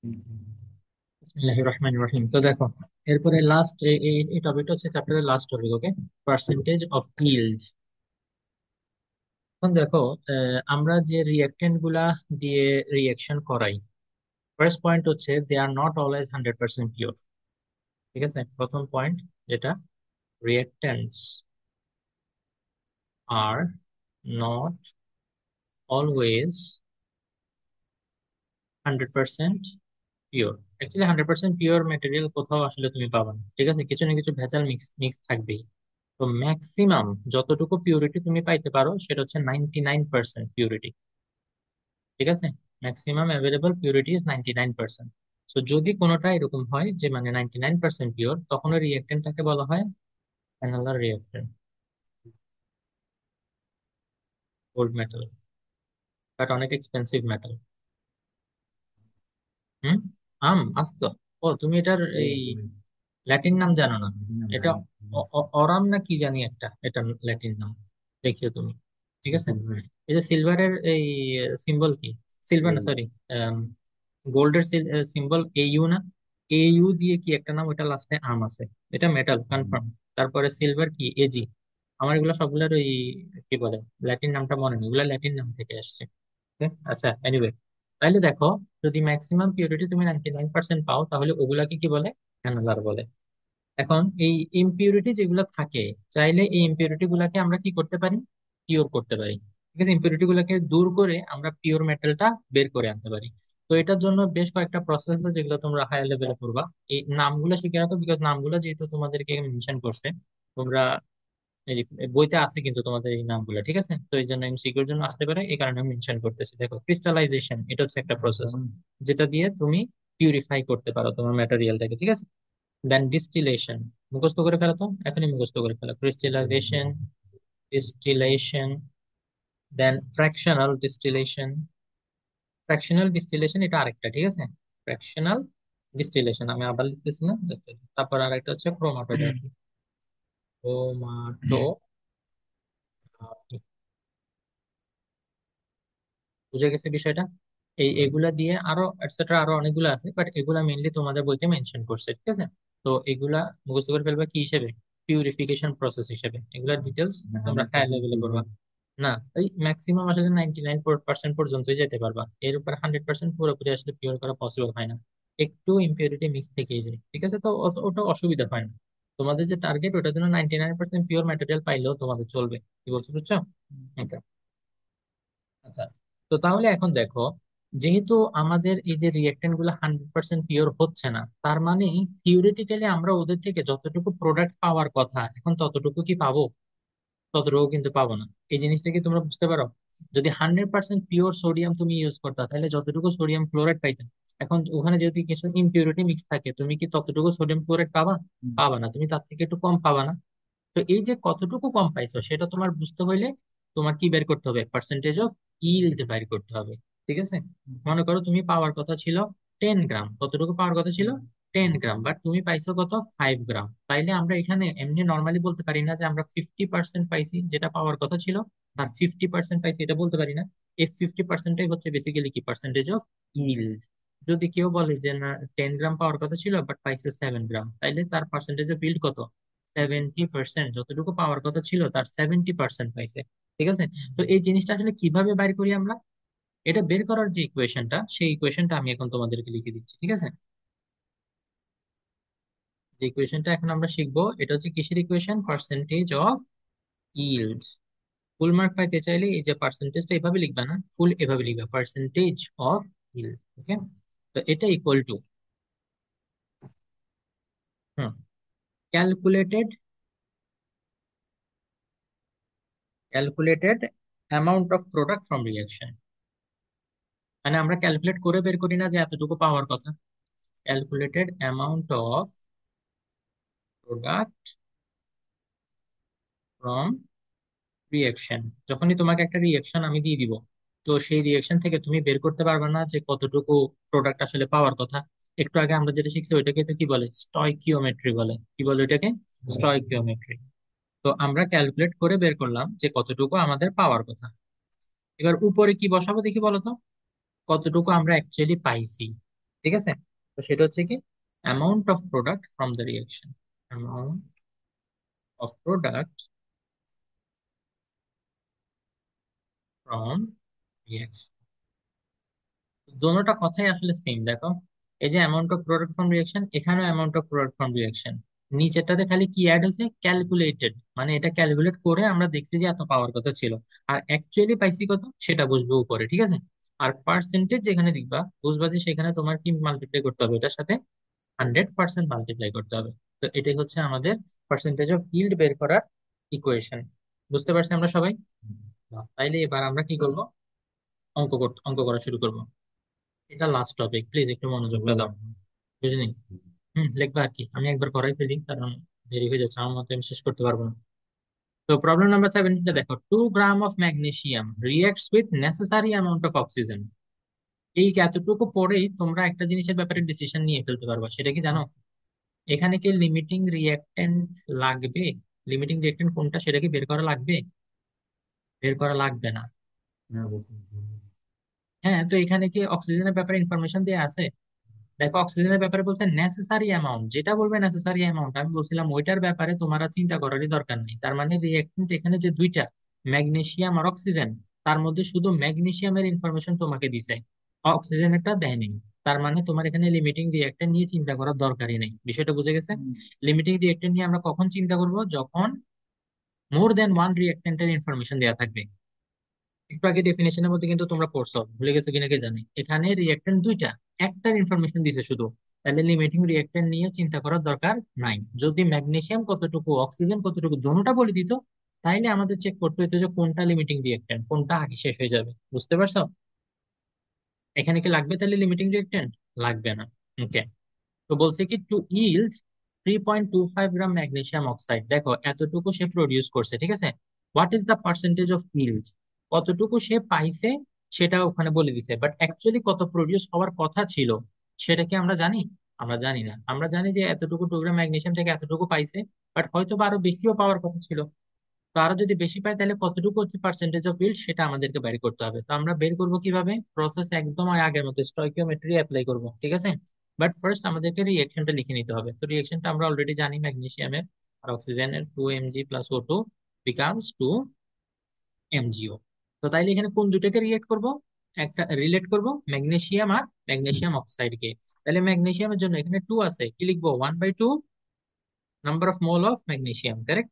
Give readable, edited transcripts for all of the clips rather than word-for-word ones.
বিসমিল্লাহির রহমানির রহিম। তো দেখো, এরপরে লাস্ট এই টপিকটা হচ্ছে চ্যাপ্টারের last topic. Okay, percentage of yield. এখন দেখো, আমরা যে রিয়াক্টেন্ট গুলা দিয়ে রিয়াকশন করাই, ফার্স্ট পয়েন্ট হচ্ছে they are not always 100% pure. ঠিক আছে, প্রথম পয়েন্ট যেটা, reactants are not always 100% pure. Actually 100% pure material কোথাও আসলে তুমি পাবা না। ঠিক আছে, কিছু না কিছু ভেজাল মিক্স মিক্স থাকবেই। তো ম্যাক্সিমাম যতটুকু পিউরিটি তুমি পাইতে পারো সেটা হচ্ছে 99% পিউরিটি। ঠিক আছে, ম্যাক্সিমাম অ্যাভেলেবল পিউরিটি ইজ 99%। তো যদি কোনোটা এরকম হয় যে মানে 99% পিওর, তখন ওই রিয়েক্টেন্টটাকে বলা হয় অ্যানালার রিয়েক্টেন্ট, গোল্ড মেটাল, বাট অনেক এক্সপেন্সিভ মেটাল। হুম, আস্ত। ও, তুমি এটার এই ল্যাটিন নাম জানো না? এটা অরাম না কি জানি একটা, এটা ল্যাটিন নাম, দেখিও তুমি। ঠিক আছে, এই যে সিলভারের এই সিম্বল কি, সিলভার না সরি, গোল্ডের সিম্বল এইউ না, এইউ দিয়ে কি একটা নাম, ওটা লাস্টে আম আছে। এটা মেটাল কনফার্ম। তারপরে সিলভার কি, এজি। আমার এগুলো সবগুলোর ওই কি বলে, ল্যাটিন নামটা মনে নেই, এগুলো ল্যাটিন নাম থেকে আসছে। Okay? আচ্ছা, এনিওয়ে, তাহলে দেখো, যদি ম্যাক্সিমাম পিউরিটি তুমি 99% পাও, তাহলে ওগুলাকে কি বলে, অ্যানালার বলে। এখন এই ইমপিউরিটি যেগুলো থাকে, চাইলে এই ইমপিউরিটি গুলাকে আমরা কি করতে পারি, পিওর করতে পারি। ঠিক আছে, ইমপিউরিটি গুলাকে দূর করে আমরা পিওর মেটালটা বের করে আনতে পারি। তো এটার জন্য বেশ কয়েকটা প্রসেস আছে যেগুলো তোমরা হায়ার লেভেলে করবা। এই নামগুলো শিখে রাখো, বিকজ নামগুলো যেহেতু তোমাদেরকে মেনশন করছে, তোমরা এই যে বইতে আছে কিন্তু তোমাদের এই নামগুলো। ঠিক আছে, তো এই জন্য এমসিকিউর জন্য আসতে পারে, এই কারণে আমি মেনশন করতেছি। দেখো, ক্রিস্টালাইজেশন এটা হচ্ছে একটা প্রসেস যেটা দিয়ে তুমি পিউরিফাই করতে পারো তোমার ম্যাটেরিয়ালটাকে। ঠিক আছে, দেন ডিস্টিলেশন, মুখস্থ করে ফেলো তো, এখনই মুখস্থ করে ফেলো। ক্রিস্টালাইজেশন, ডিস্টিলেশন, দেন ফ্র্যাকশনাল ডিস্টিলেশন। ফ্র্যাকশনাল ডিস্টিলেশন এটা আরেকটা। ঠিক আছে, ফ্র্যাকশনাল ডিস্টিলেশন আমি আবার লিখতেছি না just এটা। তারপর আরেকটা হচ্ছে ক্রোমাটোগ্রাফি, ক্রোমাটো। বুঝে গেছে বিষয়টা? এগুলা দিয়ে আরো এটসেট্রা আরো অনেকগুলো আছে, বাট এগুলা মেইনলি তোমাদের বইতে মেনশন করছে। ঠিক আছে, তো এগুলা মুখস্থ করে ফেলবা কি হিসেবে, পিউরিফিকেশন প্রসেস হিসেবে। এগুলার ডিটেলস তোমরা হাই লেভেলে করবা না। এই ম্যাক্সিমাম আসলে 99% পর্যন্তই যেতে পারবা, এর উপর 100% পুরোপুরি আসলে পিওর করা পসিবল হয় না। একটু ইম্পিউরিটি মিক্স থেকেই যায়। ঠিক আছে, তো ওটা অসুবিধা হয় না। তোমাদের যে টার্গেট, ওটার জন্য 99% পিওর ম্যাটেরিয়াল পাইলেও তোমাদের চলবে। কি বলছো, বুঝছো? Okay. আচ্ছা, তো তাহলে এখন দেখো, যেহেতু আমাদের এই যে রিয়েক্টেন্ট গুলো 100% পিওর হচ্ছে না, তার মানে থিওরিটিক্যালি আমরা ওদের থেকে যতটুকু প্রোডাক্ট পাওয়ার কথা, এখন ততটুকু কি পাবো? ততটুকু কিন্তু পাবো না। এই জিনিসটা কি তোমরা বুঝতে পারো? যদি 100% পিওর সোডিয়াম তুমি ইউজ করতা, তাহলে যতটুকু সোডিয়াম ক্লোরাইড পাইতে, এখন ওখানে যদি কিছু ইম্পিউরিটি মিক্স থাকে, তুমি কি ততটুকু সোডিয়াম ক্লোরাইড পাবা? পাবা না, তুমি তার থেকে একটু কম পাবা না? তো এই যে কতটুকু কম পাইছো সেটা তোমার বুঝতে হইলে তোমার কি বের করতে হবে, পার্সেন্টেজ অফ ইল্ড বের করতে হবে। ঠিক আছে, মনে করো তুমি পাওয়ার কথা ছিল 10 গ্রাম, কতটুকু পাওয়ার কথা ছিল, 10 গ্রাম, বাট তুমি পাইছো কত, 5 গ্রাম। তাইলে আমরা এখানে এমনি নর্মালি বলতে পারি না যে আমরা 50% পাইছি, যেটা পাওয়ার কথা ছিল আর 50% পাইছি, এটা বলতে পারি না। এই 50%টাই হচ্ছে বেসিক্যালি কি, পার্সেন্টেজ অফ ইল্ড। যদি কেউ বলে যে না, 10 গ্রাম পাওয়ার কথা ছিল বাট পাইছে 7 গ্রাম, তাইলে তার পার্সেন্টেজ অফ ইল্ড কত, 70%। যতটুকু পাওয়ার কথা ছিল তার 70% পাইছে। ঠিক আছে, তো এই জিনিসটা আসলে কিভাবে বাইর করি আমরা, এটা বের করার যে ইকুয়েশনটা, সেই ইকুয়েশনটা আমি এখন তোমাদেরকে লিখে দিচ্ছি। ঠিক আছে, যে ইকুয়েশনটা এখন আমরা শিখবো, এটা হচ্ছে কিসের equation, percentage of yield. Full mark পাইতে চাইলে এই যে পার্সেন্টেজটা এভাবে লিখবা না, ফুল এভাবে লিখবা, পার্সেন্টেজ অফ ইল্ড। ওকে, তো এটা equal to, hmm, calculated, calculated amount of product from reaction. মানে আমরা ক্যালকুলেট করে বের করি না যে এতটুকু পাওয়ার কথা, calculated amount of product from reaction. যখনই তোমাকে একটা রিয়েকশন আমি দিয়ে দিব, তো সেই রিয়েকশন থেকে তুমি বের করতে পারবে না যে কতটুকু প্রোডাক্ট আসলে পাওয়ার কথা। একটু আগে আমরা যেটা শিখছি ওইটাকে তো কি বলে, স্টয়কিওমেট্রি বলে। কি বলে ওইটাকে, স্টয়কিওমেট্রি। তো আমরা ক্যালকুলেট করে বের করলাম যে কতটুকু আমাদের পাওয়ার কথা। এবার উপরে কি বসাবো দেখি বলো তো, কতটুকু আমরা অ্যাকচুয়ালি পাইছি। ঠিক আছে? তো সেটা হচ্ছে কি amount of product from the reaction, amount of product from reaction. দোনোটা কথাই আসলে সেম, দেখো। এই যে amount of product from reaction, এখানেও amount of product from reaction. নিচেরটাতে খালি কি অ্যাড হয়েছে, ক্যালকুলেটেড, মানে এটা ক্যালকুলেট করে আমরা দেখছি যে এত পাওয়ার কথা ছিল। আর অ্যাকচুয়ালি পাইছি কত সেটা বুঝবো উপরে, ঠিক আছে? আর পার্সেন্টেজ যেখানে দিবা বুঝবা যে সেখানে তোমার কি মাল্টিপ্লাই করতে হবে এটার সাথে, 100% মাল্টিপ্লাই করতে হবে। তো এটাই হচ্ছে আমাদের পার্সেন্টেজ অফ ইল্ড বের করার ইকুয়েশন। বুঝতে পারছি আমরা সবাই? তাইলে এবার আমরা কি করব, অঙ্ক করা শুরু করব। এটা লাস্ট টপিক, প্লিজ একটু মনোযোগটা দাও, বুঝলি? লিখবা আর কি, আমি একবার করাই ফেলি কারণ দেরি হয়ে যাচ্ছে, আমার মতো আমি শেষ করতে পারবো না। তো প্রবলেম নাম্বার 17 দেখো, 2 gram of magnesium reacts with necessary amount of oxygen. এই এতটুকু পড়েই তোমরা একটা জিনিসের ব্যাপারে ডিসিশন নিয়ে ফেলতে পারবা, সেটা কি জানো? এখানে কি লিমিটিং রিঅ্যাকট্যান্ট লাগবে? লিমিটিং রিঅ্যাকট্যান্ট কোনটা সেটা কি বের করা লাগবে? বের করা লাগবে না। হ্যাঁ, তো এখানে কি অক্সিজেনের ব্যাপারে ইনফরমেশন দেওয়া আছে? দেখো অক্সিজেনের ব্যাপারে বলছে নেসেসারি অ্যামাউন্ট, যেটা বলবে নেসেসারি অ্যামাউন্ট, আমি বলছিলাম ওইটার ব্যাপারে তোমার আর চিন্তা করারই দরকার নেই। তার মানে রিয়েক্টেন্ট এখানে যে দুইটা, ম্যাগনেসিয়াম আর অক্সিজেন, তার মধ্যে শুধু ম্যাগনেসিয়ামের ইনফরমেশন তোমাকে দিছে, অক্সিজেনেরটা দেয়নি। তার মানে তোমার এখানে লিমিটিং রিয়েক্টেন্ট নিয়ে চিন্তা করার দরকারই নেই। বিষয়টা বুঝে গেছে? লিমিটিং রিয়েক্টেন্ট নিয়ে আমরা কখন চিন্তা করব, যখন মোর দেন ওয়ান রিয়েক্টেন্টের ইনফরমেশন দেওয়া থাকবে। একটু আগে ডেফিনেশনের মধ্যে কিন্তু তোমরা পড়ছো, ভুলে গেছো কিনা কে জানে, এখানে রিয়েক্ট্যান্ট দুইটা, একটার ইনফরমেশন দিছে শুধু। তাহলে লিমিটিং রিয়েক্ট্যান্ট নিয়ে চিন্তা করার দরকার নাই। যদি ম্যাগনেসিয়াম কতটুকু অক্সিজেন কতটুকু দোনোটা বলে দিত, তাইলে আমাদের চেক করতে হতো যে কোনটা লিমিটিং রিয়েক্ট্যান্ট, কোনটা আগে শেষ হয়ে যাবে। বুঝতে পারছো? এখানে কি লাগবে তাহলে লিমিটিং রিয়েক্ট্যান্ট? লাগবে না। ওকে। তো বলছে কি টু ইল্ড 3.25 গ্রাম ম্যাগনেসিয়াম অক্সাইড, দেখো এতটুকু সে প্রডিউস করছে, ঠিক আছে? What is the percentage of yield, কতটুকু সে পাইছে সেটা ওখানে বলে দিছে, বাট অ্যাকচুয়ালি কত প্রডিউস হওয়ার কথা ছিল সেটা কি আমরা জানি? আমরা জানি না। আমরা জানি যে এতটুকু 2 গ্রাম ম্যাগনেসিয়াম থেকে এতটুকু পাইছে, বাট হয়তো বা আরো বেশিও পাওয়ার কথা ছিল। তো আরো যদি বেশি পাই তাহলে কতটুকু হচ্ছে পার্সেন্টেজ অফ ইল্ড, সেটা আমাদেরকে বের করতে হবে। তো আমরা বের করবো কিভাবে, প্রসেস একদম আগের মতো স্টয়কিওমেট্রি অ্যাপ্লাই করব, ঠিক আছে? বাট ফার্স্ট আমাদেরকে রিয়েকশনটা লিখে নিতে হবে। তো রিয়েকশনটা আমরা অলরেডি জানি, ম্যাগনেসিয়ামের আর অক্সিজেনের 2 mg + O2 বিকামস 2 MgO। তো তাইলে এখানে কোন দুটাকে রিয়েক্ট করব, একটা রিলেট করব ম্যাগনেসিয়াম আর ম্যাগনেসিয়াম অক্সাইডকে। তাহলে ম্যাগনেসিয়ামের জন্য এখানে 2 আছে, কি লিখবো, 1/2 number of mole of magnesium, correct?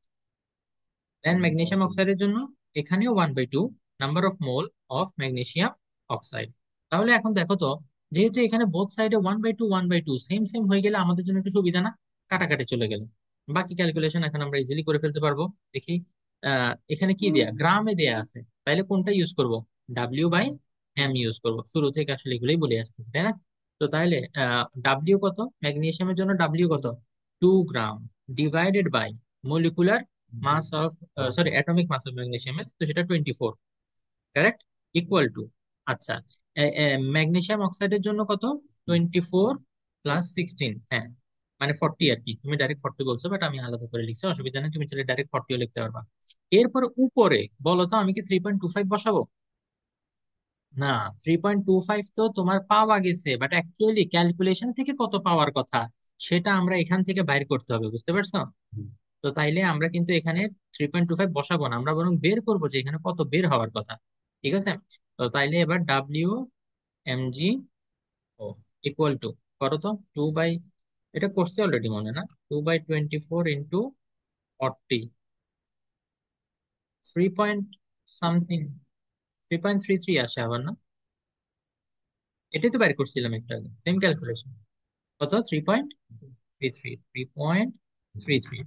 Then magnesium অক্সাইডের জন্য এখানেও 1/2 number of mole of magnesium oxide. তাহলে এখন দেখো তো, যেহেতু এখানে বোথ সাইডে 1/2 সেম সেম হয়ে গেলে আমাদের জন্য একটু সুবিধা না? কাটাকাটি চলে গেল, বাকি ক্যালকুলেশন এখন আমরা ইজিলি করে ফেলতে পারবো। দেখি, এখানে কি দেয়া, গ্রামে দেয়া আছে, তাইলে কোনটা ইউজ করব, W/M ইউজ করব। শুরু থেকে আসলে এগুলোই বলে আসতেছি, তাই না? তো তাহলে ডাব্লিউ কত, ম্যাগনেসিয়ামের জন্য ডাব্লিউ কত, 2 gram, divided by molecular mass of, sorry atomic mass of ম্যাগনেসিয়ামের, তো সেটা 24, কারেক্ট? ইকুয়াল টু, আচ্ছা, ম্যাগনেসিয়াম অক্সাইডের জন্য কত, 24 + 16, হ্যাঁ, মানে 40 আর কি। তুমি ডাইরেক্ট 40 বলছো, বাট আমি আলাদা করে লিখছি, অসুবিধা নেই, তুমি চাইলে ডাইরেক্ট 40ও লিখতে পারবা। এরপর উপরে বলো তো আমি কি 3.25 বসাবো? না, 3.25 তো তোমার পাওয়া গেছে, বাট অ্যাকচুয়ালি ক্যালকুলেশন থেকে কত পাওয়ার কথা সেটা আমরা এখান থেকে বাইর করতে হবে, বুঝতে পারছো? তো তাইলে আমরা কিন্তু এখানে 3.25 বসাবো না, আমরা বরং বের করবো যে এখানে কত বের হওয়ার কথা, ঠিক আছে? তো তাইলে এবার W/Mg/O ইকুয়াল টু, করো তো, 2 বাই, এটা করছে অলরেডি মনে না, 2/24 × 40, 3 পয়েন্ট সামথিং, 3.33 আসে আবার না? এটাই তো বের করছিলাম একটু আগে, সেম ক্যালকুলেশন। কত, 3.33,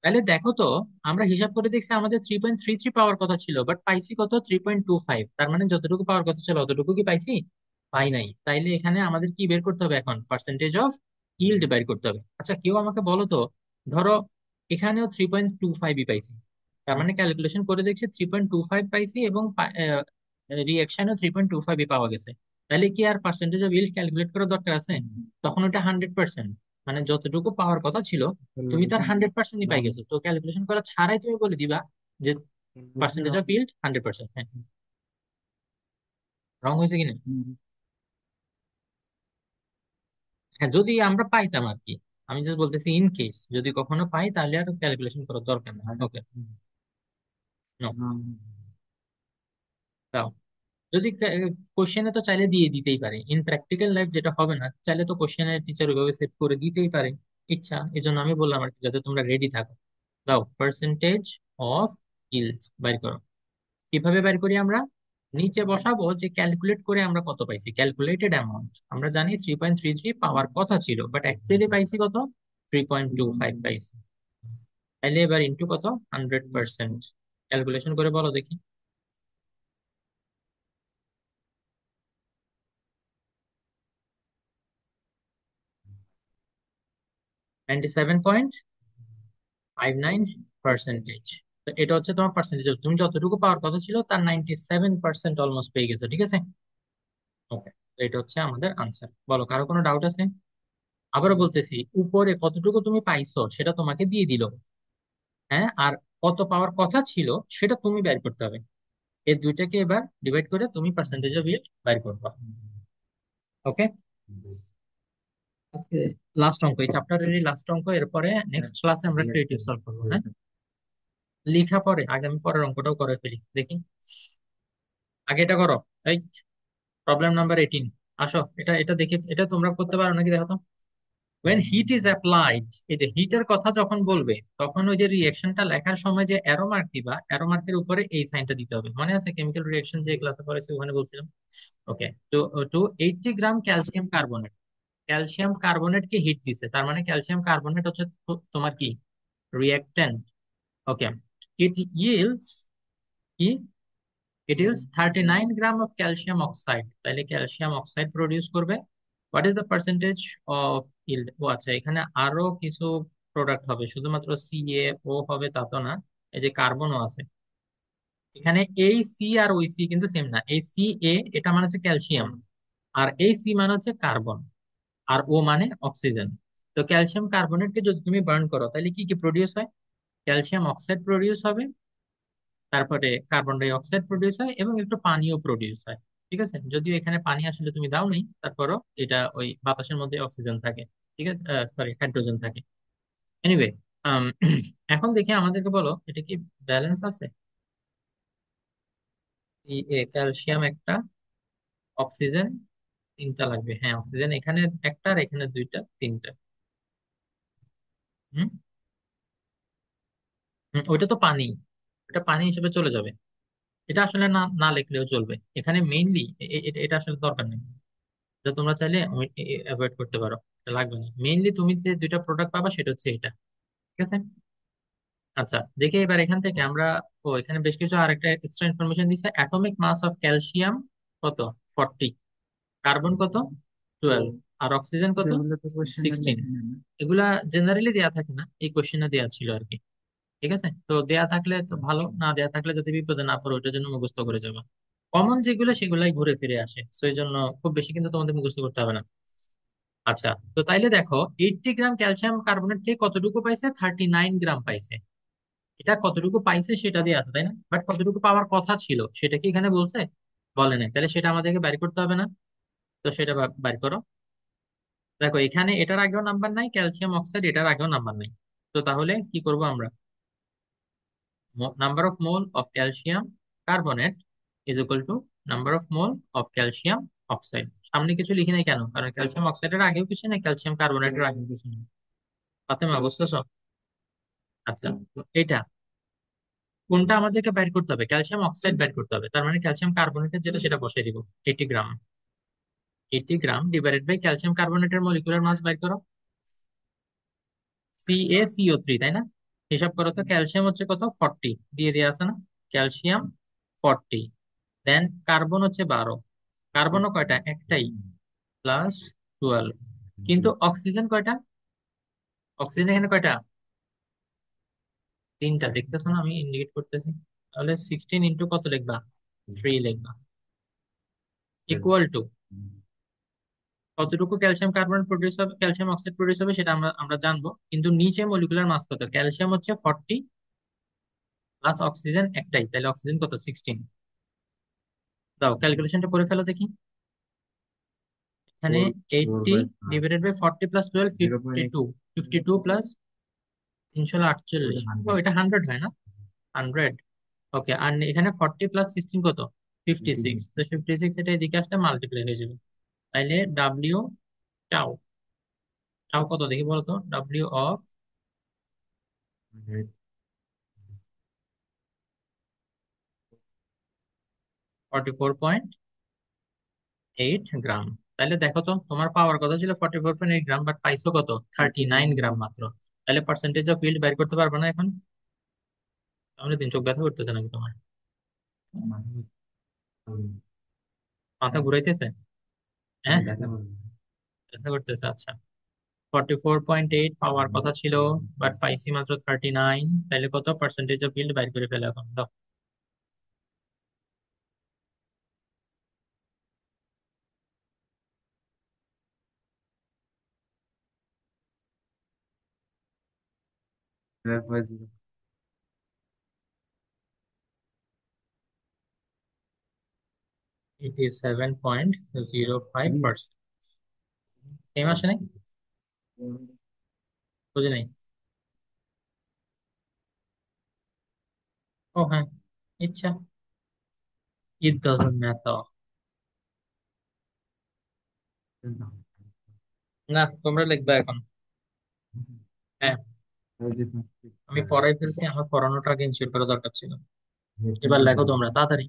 তাহলে দেখো তো, আমরা হিসাব করে দেখছি আমাদের 3.33 পাওয়ার কথা ছিল, বাট পাইছি কত, 3.25। তার মানে যতটুকু পাওয়ার কথা ছিল অতটুকু কি পাইছি? পাই নাই। তাইলে এখানে আমাদের কি বের করতে হবে এখন, পার্সেন্টেজ অফ ইল্ড বের করতে হবে। আচ্ছা কেউ আমাকে বলো তো, ধরো এখানেও 3.25ই পাইছি, তার মানে ক্যালকুলেশন করে দেখছি 3.25 পাইছি, এবং রিয়াকশনও 3.25ই পাওয়া গেছে। তাহলে কি আর পার্সেন্টেজ অফ ইল্ড ক্যালকুলেট করার দরকার আছে? তখন ওটা 100%, মানে যতটুকু পাওয়ার কথা ছিল তুমি তার 100%ই পাই গেছো, তো ক্যালকুলেশন করা ছাড়াই তুমি বলে দিবা যে পার্সেন্টেজ অফ ইল্ড 100%। হ্যাঁ, রং হয়েছে কিনা? হ্যাঁ, যদি আমরা পাইতাম আর কি। আমি জাস্ট বলতেছি ইন কেস যদি কখনো পাই তাহলে আর ক্যালকুলেশন করার দরকার নেই। ওকে, দাও। যদি কোশ্চেনে তো চাইলে দিয়ে দিতেই পারে, ইন প্র্যাকটিক্যাল লাইফ যেটা হবে না, চাইলে তো কোশ্চেনে টিচার ওইভাবে সেট করে দিতেই পারে ইচ্ছা, এই জন্য আমি বললাম আর কি, যাতে তোমরা রেডি থাকো। দাও, পার্সেন্টেজ অফ ইল্ড বাইর করো। কিভাবে বাইর করি আমরা? নিচে বসাবো যে ক্যালকুলেট করে আমরা কত পাইছি, ক্যালকুলেটেড অ্যামাউন্ট। আমরা জানি 3.33 পাওয়ার কথা ছিল, বাট অ্যাকচুয়ালি পাইছি কত? 3.25 পাইছি। তাহলে এবার ইন্টু কত? 100%। ক্যালকুলেশন করে বলো দেখি। 97.59%। তো এটা হচ্ছে তোমার পার্সেন্টেজ, তুমি যতটুকু পাওয়ার কথা ছিল তার 97% অলমোস্ট পেয়ে গেছো, ঠিক আছে। ওকে, তো এটা হচ্ছে আমাদের আনসার। বলো, কারো কোনো ডাউট আছে? আবারও বলতেছি, উপরে কতটুকু তুমি পাইছো সেটা তোমাকে দিয়ে দিল, হ্যাঁ, আর কত পাওয়ার কথা ছিল সেটা তুমি বের করতে হবে। এই দুইটাকে এবার ডিভাইড করে তুমি পার্সেন্টেজ অফ ইট বের করবা। ওকে, আজকে লাস্ট অঙ্ক, এই চ্যাপ্টারেরই লাস্ট অঙ্ক। এরপরে নেক্সট ক্লাসে আমরা ক্রিয়েটিভ সলভ করবো, হ্যাঁ। লিখা পরে আগে আমি পরের অঙ্কটাও করে ফেলি দেখি। আগে এটা করো। এই প্রবলেম নাম্বার 18। আসো, এটা এটা দেখে, এটা তোমরা করতে পারো নাকি দেখো তো। when heat is applied, এই যে হিটের কথা যখন বলবে তখন ওই যে রিয়েকশনটা লেখার সময় যে অ্যারো মার্ক দিবা, অ্যারো মার্কের উপরে এই সাইনটা দিতে হবে। মনে আছে কেমিক্যাল রিয়েকশন যে ক্লাসে পড়েছি ওখানে বলছিলাম। ওকে, তো to 80 gram calcium carbonate, calcium কার্বনেটকে হিট দিছে, তার মানে ক্যালসিয়াম কার্বনেট হচ্ছে তোমার কি রিয়েক্ট্যান্ট। ওকে, ইট yields কি, it is 39 gram of calcium oxide, তাহলে ক্যালসিয়াম অক্সাইড প্রডিউস করবে। What is the percentage of yield? ও আচ্ছা, এখানে আরো কিছু প্রোডাক্ট হবে, শুধুমাত্র সি এ ও হবে তা তো না, এই যে কার্বনও আছে এখানে। এই সি আর ওই সি কিন্তু সেম না, এই সি এ এটা মানে হচ্ছে ক্যালসিয়াম, আর এই সি মানে হচ্ছে কার্বন, আর ও মানে অক্সিজেন। তো ক্যালসিয়াম কার্বনেটকে যদি তুমি বার্ন করো তাহলে কি কি প্রডিউস হয়? ক্যালসিয়াম অক্সাইড প্রডিউস হবে, তারপরে কার্বন ডাই অক্সাইড প্রডিউস হয়, এবং একটু পানিও প্রডিউস হয়। ঠিক আছে, যদিও এখানে পানি আসলে তুমি দাও নেই, তারপরও এটা ওই বাতাসের মধ্যে অক্সিজেন থাকে, ঠিক আছে, সরি হাইড্রোজেন থাকে। এনিওয়ে, এখন দেখি আমাদেরকে বলো এটা কি ব্যালেন্স আছে। এই ক্যালসিয়াম একটা, অক্সিজেন তিনটা লাগবে, হ্যাঁ অক্সিজেন এখানে একটা আর এখানে দুইটা, তিনটা। হুম, ওইটা তো পানি, এটা পানি হিসেবে চলে যাবে। এটা আসলে না না লিখলেও চলবে, এখানে মেইনলি এটা আসলে দরকার নেই। এটা তোমরা চাইলে অ্যাভয়েড করতে পারো, এটা লাগবে না। মেইনলি তুমি যে দুইটা প্রোডাক্ট পাবা সেটা হচ্ছে এটা, ঠিক আছে। আচ্ছা, দেখে এবার এখান থেকে আমরা, ও এখানে বেশ কিছু আরেকটা এক্সট্রা ইনফরমেশন দিচ্ছে। অ্যাটমিক মাস অফ ক্যালসিয়াম কত? 40। কার্বন কত? 12। আর অক্সিজেন কত? 16। এগুলা জেনারেলি দেয়া থাকে না, এই কোশ্চেনে দেয়া ছিল আর কি। ঠিক আছে, তো দেয়া থাকলে তো ভালো, না দেয়া থাকলে যদি বিপদে না পড়ো ওটার জন্য মুখস্থ করে যাবে। কমন যেগুলো সেগুলাই ঘুরে ফিরে আসে, তো এই জন্য খুব বেশি কিন্তু তোমাদের মুখস্থ করতে হবে না। আচ্ছা, তো তাইলে দেখো 80 গ্রাম ক্যালসিয়াম কার্বনেট থেকে কতটুকু পাইছে? 39 গ্রাম পাইছে। এটা কতটুকু পাইছে সেটা দিয়ে আছে, তাই না? বাট কতটুকু পাওয়ার কথা ছিল সেটা কি এখানে বলছে? বলে নাই, তাহলে সেটা আমাদেরকে বের করতে হবে না? তো সেটা বের করো। দেখো এখানে এটার আগেও নাম্বার নাই, ক্যালসিয়াম অক্সাইড এটার আগেও নাম্বার নাই। তো তাহলে কি করব আমরা? Number of mole of calcium carbonate is equal to number of mole of calcium oxide. সামনে কিছু লিখি নাই কেন? কারণ ক্যালসিয়াম অক্সাইডের আগেও কিছু নেই, ক্যালসিয়াম কার্বনেটের আগেও কিছু নেই। ফাতেমা বুঝতেছো? আচ্ছা, তো এটা কোনটা আমাদেরকে বের করতে হবে? ক্যালসিয়াম অক্সাইড বের করতে হবে, তার মানে ক্যালসিয়াম কার্বনেটের যেটা সেটা বসাই দিব। 80 gram, 80 gram divided by calcium কার্বনেটের মলিকুলার মাস বের করো। CaCO3, তাই না? হিসাব করো তো, ক্যালসিয়াম হচ্ছে কত? 40, দিয়ে দেওয়া আছে না? ক্যালসিয়াম 40, দেন কার্বন হচ্ছে 12। কার্বনও কয়টা? একটাই, প্লাস 12। কিন্তু অক্সিজেন কয়টা? অক্সিজেন এখানে কয়টা? তিনটা, দেখতেছো না আমি ইন্ডিকেট করতেছি। তাহলে 16 ইন্টু কত লিখবা? 3 লিখবা, ইকুয়াল টু কতটুকু ক্যালসিয়াম কার্বনেট প্রডিউস হবে, ক্যালসিয়াম অক্সাইড প্রডিউস হবে সেটা আমরা আমরা জানবো, কিন্তু নিচে মলিকুলার মাস কত? ক্যালসিয়াম হচ্ছে 40, প্লাস অক্সিজেন একটাই, তাহলে অক্সিজেন কত? 16। দাও ক্যালকুলেশনটা করে ফেলো দেখি। এখানে 80 ডিভাইডেড বাই 40 প্লাস 12, 52, 52 প্লাস 348। ও, এটা 100 হয় না? 100। ওকে, আর এখানে 40 প্লাস 16 কত? 56। তো 56 এটা এদিকে আসলে মাল্টিপ্লাই হয়ে যাবে। তাইলে ডাব্লিউ টাও, টাও কত দেখি বলো তো? ডাব্লিউ অফ 44.8 গ্রাম। তাহলে দেখো তো, তোমার পাওয়ার কথা ছিল 44.8 গ্রাম, বাট পাইছো কত? 39 গ্রাম মাত্র। তাহলে পার্সেন্টেজ অফ ইল্ড বের করতে পারবে না এখন? তাহলে দিন চোখ ব্যথা করতেছে নাকি তোমার? মাথা ঘুরাইতেছে? হ্যাঁ, ব্যথা করতেছে, আচ্ছা। 44.8 পাওয়ার কথা ছিল, বাট পাইছি মাত্র 39। তাহলে কত পার্সেন্টেজ অফ ইল্ড বাইর করে ফেলে এখন দাও। It is 7.05%। সেম আসে নাই? বুঝে নাই? ও হ্যাঁ, ইচ্ছা। It doesn't matter. না, তোমরা লিখবা এখন। হ্যাঁ, আমি পড়াই ফেলছি, আমার পড়ানোটা আগে ইনশিওর করা দরকার ছিল। এবার লেখো তোমরা তাড়াতাড়ি।